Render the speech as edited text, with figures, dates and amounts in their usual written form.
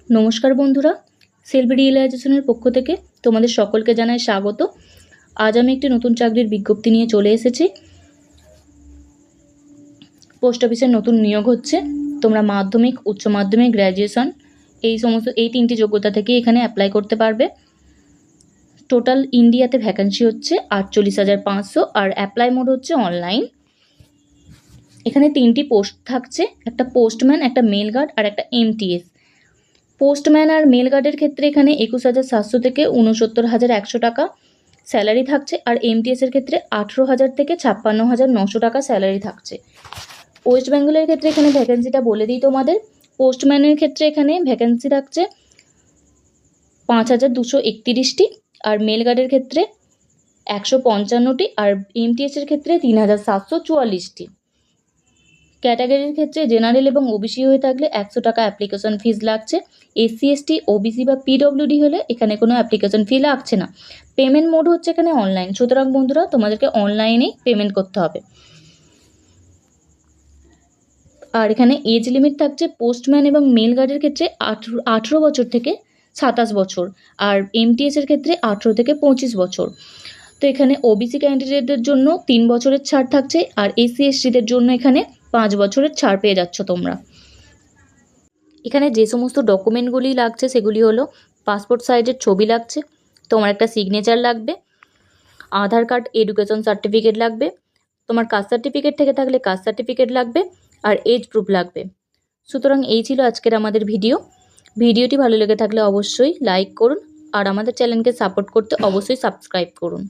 নমস্কার বন্ধুরা, সেলফি রিয়েলাইজেশনের পক্ষ থেকে তোমাদের সকলকে জানাই স্বাগত। আজ আমি একটি নতুন চাকরির বিজ্ঞপ্তি নিয়ে চলে এসেছি। পোস্ট অফিসের নতুন নিয়োগ হচ্ছে। তোমরা মাধ্যমিক, উচ্চ মাধ্যমিক, গ্র্যাজুয়েশন এই তিনটি যোগ্যতা থেকে এখানে অ্যাপ্লাই করতে পারবে। টোটাল ইন্ডিয়াতে ভ্যাকেন্সি হচ্ছে 48,500 আর অ্যাপ্লাই মোড হচ্ছে অনলাইন। এখানে তিনটি পোস্ট থাকছে, একটা পোস্টম্যান, একটা মেল গার্ড আর একটা এমটিএস। পোস্টম্যান আর মেল গার্ডের ক্ষেত্রে এখানে 21,700 থেকে 69,100 টাকা স্যালারি থাকছে, আর এমটিএসের ক্ষেত্রে 18,000 থেকে 56,900 টাকা স্যালারি থাকছে। ওয়েস্ট বেঙ্গলের ক্ষেত্রে এখানে ভ্যাকেন্সিটা বলে দিই তোমাদের। পোস্টম্যানের ক্ষেত্রে এখানে ভ্যাকেন্সি থাকছে 5,231টি, আর মেল গার্ডের ক্ষেত্রে 155টি, আর এমটিএসের ক্ষেত্রে 3,744টি। ক্যাটাগরির ক্ষেত্রে জেনারেল এবং ওবিসি হয়ে থাকলে 100 টাকা অ্যাপ্লিকেশন ফিজ লাগছে। এসসি, এসটি, ওবিসি বা পিডব্লিউডি হলে এখানে কোনো অ্যাপ্লিকেশন ফি লাগছে না। পেমেন্ট মোড হচ্ছে এখানে অনলাইন, সুতরাং বন্ধুরা তোমাদেরকে অনলাইনেই পেমেন্ট করতে হবে। আর এখানে এজ লিমিট থাকছে পোস্টম্যান এবং মেল গার্ডের ক্ষেত্রে 18 বছর থেকে 27 বছর, আর এমটিএসের ক্ষেত্রে 18 থেকে 25 বছর। তো এখানে ওবিসি ক্যান্ডিডেটদের জন্য 3 বছরের ছাড় থাকছে, আর এসসি এসটিদের জন্য এখানে 5 বছরের ছাড় পেয়ে যাচ্ছ তোমরা। এখানে যে সমস্ত ডকুমেন্টগুলি লাগছে সেগুলি হলো পাসপোর্ট সাইজের ছবি লাগছে, তোমার একটা সিগনেচার লাগবে, আধার কার্ড, এডুকেশন সার্টিফিকেট লাগবে, তোমার কাস্ট সার্টিফিকেট থেকে থাকলে কাস্ট সার্টিফিকেট লাগবে, আর এজ প্রুফ লাগবে। সুতরাং এই ছিল আজকের আমাদের ভিডিওটি ভালো লেগে থাকলে অবশ্যই লাইক করুন, আর আমাদের চ্যানেলকে সাপোর্ট করতে অবশ্যই সাবস্ক্রাইব করুন।